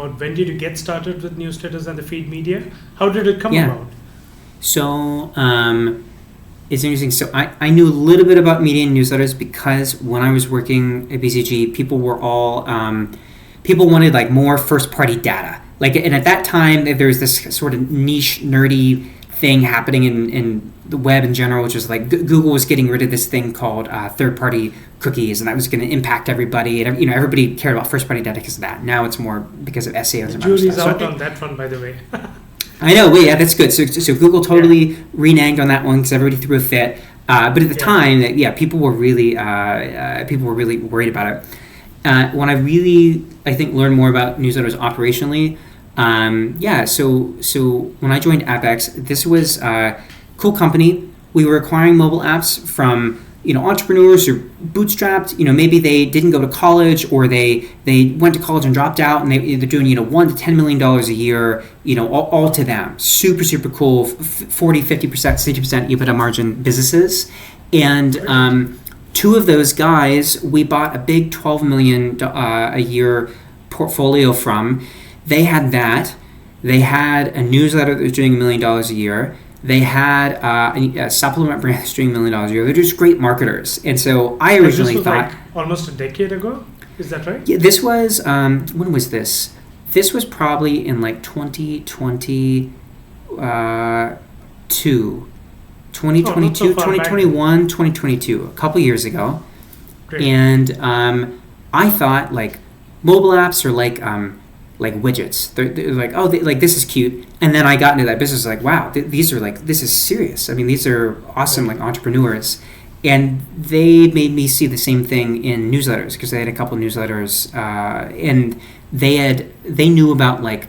about when did you get started with newsletters and the feed media? How did it come about? So it's interesting. So I knew a little bit about media and newsletters because when I was working at BCG, people were all people wanted like more first-party data. Like, and at that time, there was this sort of niche, nerdy thing happening in the web in general, which was like Google was getting rid of this thing called third-party cookies, and that was going to impact everybody. And everybody cared about first-party data because of that. Now it's more because of SEO. The jury's out on that one, by the way. I know. Wait, yeah, that's good. So Google totally reneged on that one because everybody threw a fit. But at the time, people were really worried about it. When I really, I think, learned more about newsletters operationally. So when I joined Apex, this was a cool company. We were acquiring mobile apps from entrepreneurs who bootstrapped. Maybe they didn't go to college, or they went to college and dropped out, and they're doing $1 to $10 million a year. All to them. Super super cool. 40, 50%, 60% EBITDA margin businesses, and two of those guys we bought a big $12 million a year portfolio from. They had that. They had a newsletter that was doing $1 million a year. They had a supplement brand that's doing $1 million a year. They're just great marketers. And so I originally thought... Like almost a decade ago? Is that right? Yeah, this was... when was this? This was probably in like 2022. 2021, 2022. A couple years ago. Great. And I thought like mobile apps are like widgets. They're like, this is cute. And then I got into that business like, wow, these are like, this is serious. I mean, these are awesome like entrepreneurs. And they made me see the same thing in newsletters because they had a couple newsletters, and they knew about like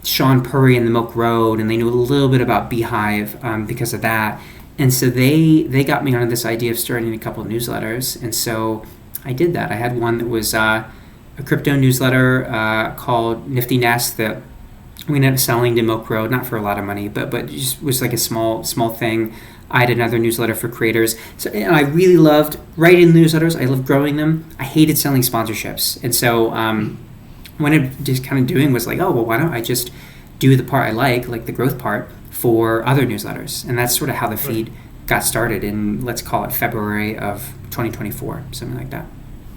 Sean Purry and the Milk Road, and they knew a little bit about Beehive because of that. And so they got me onto this idea of starting a couple of newsletters. And so I did that. I had one that was a crypto newsletter called Nifty Nest that we ended up selling to Milk Road, not for a lot of money, but just was like a small thing. I had another newsletter for creators. So and I really loved writing newsletters. I loved growing them. I hated selling sponsorships. And so what I'm just kind of doing was like, oh, well, why don't I just do the part I like the growth part, for other newsletters. And that's sort of how the feed got started in, let's call it February of 2024, something like that.